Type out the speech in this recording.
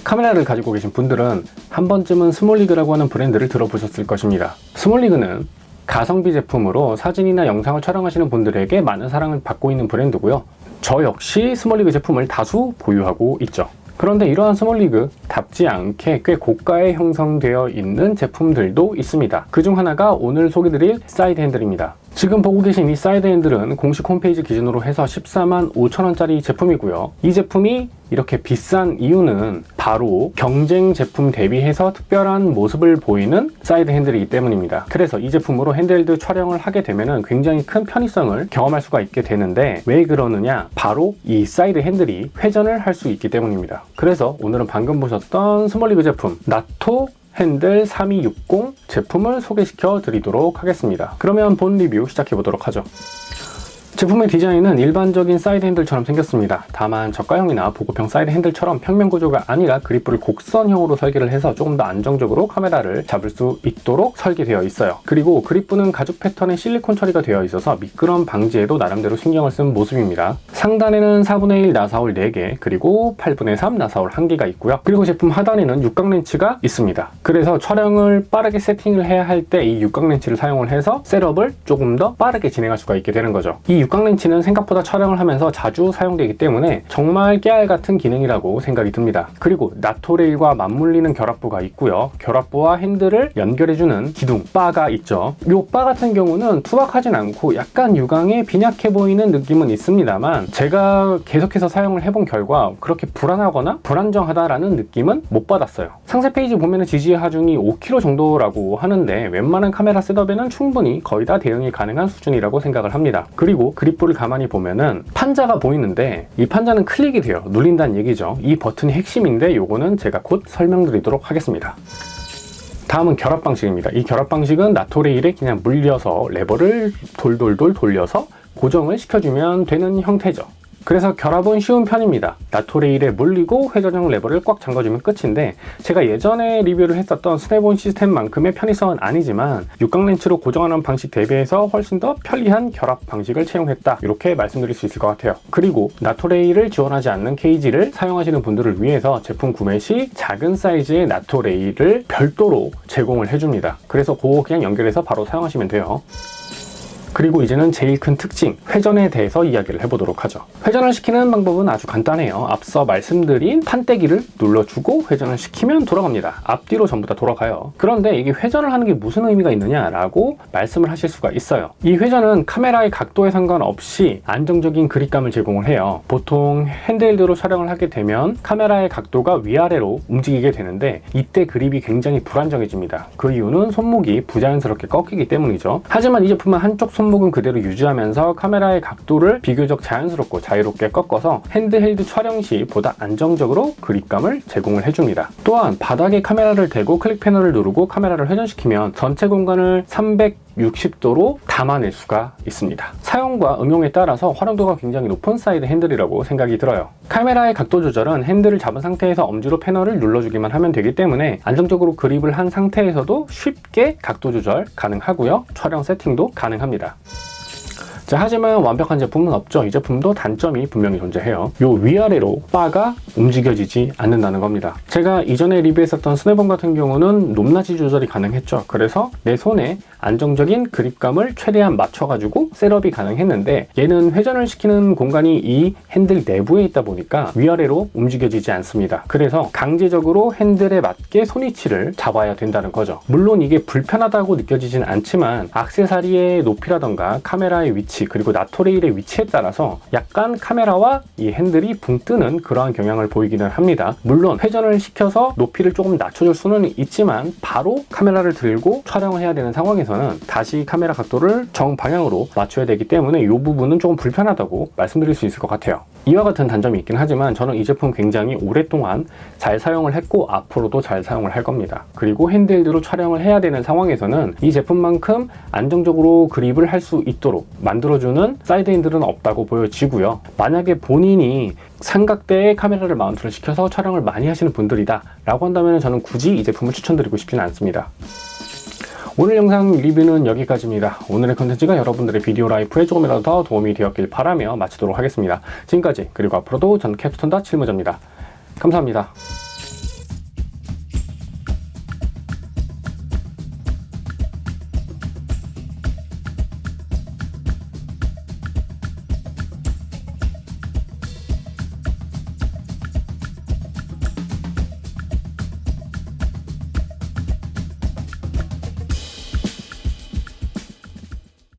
카메라를 가지고 계신 분들은 한 번쯤은 스몰리그라고 하는 브랜드를 들어보셨을 것입니다. 스몰리그는 가성비 제품으로 사진이나 영상을 촬영하시는 분들에게 많은 사랑을 받고 있는 브랜드고요. 저 역시 스몰리그 제품을 다수 보유하고 있죠. 그런데 이러한 스몰리그답지 않게 꽤 고가에 형성되어 있는 제품들도 있습니다. 그중 하나가 오늘 소개드릴 사이드 핸들입니다. 지금 보고 계신 이 사이드 핸들은 공식 홈페이지 기준으로 해서 14만 5천원짜리 제품이고요. 이 제품이 이렇게 비싼 이유는 바로 경쟁 제품 대비해서 특별한 모습을 보이는 사이드 핸들이기 때문입니다. 그래서 이 제품으로 핸드헬드 촬영을 하게 되면 굉장히 큰 편의성을 경험할 수가 있게 되는데, 왜 그러느냐? 바로 이 사이드 핸들이 회전을 할 수 있기 때문입니다. 그래서 오늘은 방금 보셨던 스몰리그 제품 나토 핸들 3260 제품을 소개시켜 드리도록 하겠습니다. 그러면 본 리뷰 시작해 보도록 하죠. 제품의 디자인은 일반적인 사이드 핸들처럼 생겼습니다. 다만 저가형이나 보급형 사이드 핸들처럼 평면 구조가 아니라 그립부를 곡선형으로 설계를 해서 조금 더 안정적으로 카메라를 잡을 수 있도록 설계되어 있어요. 그리고 그립부는 가죽 패턴의 실리콘 처리가 되어 있어서 미끄럼 방지에도 나름대로 신경을 쓴 모습입니다. 상단에는 4분의 1 나사홀 4개, 그리고 8분의 3 나사홀 1개가 있고요. 그리고 제품 하단에는 육각 렌치가 있습니다. 그래서 촬영을 빠르게 세팅을 해야 할 때 이 육각 렌치를 사용을 해서 셋업을 조금 더 빠르게 진행할 수가 있게 되는 거죠. 이 육각 렌치는 생각보다 촬영을 하면서 자주 사용되기 때문에 정말 깨알 같은 기능이라고 생각이 듭니다. 그리고 나토 레일과 맞물리는 결합부가 있고요. 결합부와 핸들을 연결해주는 기둥, 바가 있죠. 이 바 같은 경우는 투박하진 않고 약간 유광에 빈약해 보이는 느낌은 있습니다만, 제가 계속해서 사용을 해본 결과 그렇게 불안하거나 불안정하다라는 느낌은 못 받았어요. 상세 페이지 보면 지지의 하중이 5kg 정도라고 하는데 웬만한 카메라 셋업에는 충분히 거의 다 대응이 가능한 수준이라고 생각을 합니다. 그리고 그립부를 가만히 보면은 판자가 보이는데 이 판자는 클릭이 돼요. 눌린다는 얘기죠. 이 버튼이 핵심인데 요거는 제가 곧 설명드리도록 하겠습니다. 다음은 결합 방식입니다. 이 결합 방식은 나토 레일에 그냥 물려서 레버를 돌돌돌 돌려서 고정을 시켜주면 되는 형태죠. 그래서 결합은 쉬운 편입니다. 나토 레일에 물리고 회전형 레버를 꽉 잠궈주면 끝인데, 제가 예전에 리뷰를 했었던 스냅온 시스템만큼의 편의성은 아니지만 육각 렌치로 고정하는 방식 대비해서 훨씬 더 편리한 결합 방식을 채용했다, 이렇게 말씀드릴 수 있을 것 같아요. 그리고 나토 레일을 지원하지 않는 케이지를 사용하시는 분들을 위해서 제품 구매 시 작은 사이즈의 나토 레일을 별도로 제공을 해줍니다. 그래서 그거 그냥 연결해서 바로 사용하시면 돼요. 그리고 이제는 제일 큰 특징, 회전에 대해서 이야기를 해보도록 하죠. 회전을 시키는 방법은 아주 간단해요. 앞서 말씀드린 판때기를 눌러주고 회전을 시키면 돌아갑니다. 앞뒤로 전부 다 돌아가요. 그런데 이게 회전을 하는 게 무슨 의미가 있느냐라고 말씀을 하실 수가 있어요. 이 회전은 카메라의 각도에 상관없이 안정적인 그립감을 제공을 해요. 보통 핸드헬드로 촬영을 하게 되면 카메라의 각도가 위아래로 움직이게 되는데, 이때 그립이 굉장히 불안정해집니다. 그 이유는 손목이 부자연스럽게 꺾이기 때문이죠. 하지만 이 제품은 한쪽 손목은 그대로 유지하면서 카메라의 각도를 비교적 자연스럽고 자유롭게 꺾어서 핸드헬드 촬영 시 보다 안정적으로 그립감을 제공을 해줍니다. 또한 바닥에 카메라를 대고 클릭 패널을 누르고 카메라를 회전시키면 전체 공간을 360도로 담아낼 수가 있습니다. 사용과 응용에 따라서 활용도가 굉장히 높은 사이드 핸들이라고 생각이 들어요. 카메라의 각도 조절은 핸들을 잡은 상태에서 엄지로 패널을 눌러주기만 하면 되기 때문에 안정적으로 그립을 한 상태에서도 쉽게 각도 조절 가능하고요. 촬영 세팅도 가능합니다. 자, 하지만 완벽한 제품은 없죠. 이 제품도 단점이 분명히 존재해요. 요 위아래로 바가 움직여지지 않는다는 겁니다. 제가 이전에 리뷰했었던 스냅온 같은 경우는 높낮이 조절이 가능했죠. 그래서 내 손에 안정적인 그립감을 최대한 맞춰가지고 셋업이 가능했는데, 얘는 회전을 시키는 공간이 이 핸들 내부에 있다 보니까 위아래로 움직여지지 않습니다. 그래서 강제적으로 핸들에 맞게 손위치를 잡아야 된다는 거죠. 물론 이게 불편하다고 느껴지진 않지만 액세서리의 높이라던가 카메라의 위치, 그리고 나토 레일의 위치에 따라서 약간 카메라와 이 핸들이 붕 뜨는 그러한 경향을 보이기는 합니다. 물론 회전을 시켜서 높이를 조금 낮춰줄 수는 있지만 바로 카메라를 들고 촬영을 해야 되는 상황에서는 다시 카메라 각도를 정방향으로 맞춰야 되기 때문에 이 부분은 조금 불편하다고 말씀드릴 수 있을 것 같아요. 이와 같은 단점이 있긴 하지만 저는 이 제품 굉장히 오랫동안 잘 사용을 했고 앞으로도 잘 사용을 할 겁니다. 그리고 핸드헬드로 촬영을 해야 되는 상황에서는 이 제품만큼 안정적으로 그립을 할 수 있도록 만들어주는 사이드 핸들은 없다고 보여지고요. 만약에 본인이 삼각대에 카메라를 마운트를 시켜서 촬영을 많이 하시는 분들이다 라고 한다면 저는 굳이 이 제품을 추천드리고 싶지는 않습니다. 오늘 영상 리뷰는 여기까지입니다. 오늘의 컨텐츠가 여러분들의 비디오 라이프에 조금이라도 더 도움이 되었길 바라며 마치도록 하겠습니다. 지금까지, 그리고 앞으로도 전 캡스톤 다 칠무자입니다. 감사합니다.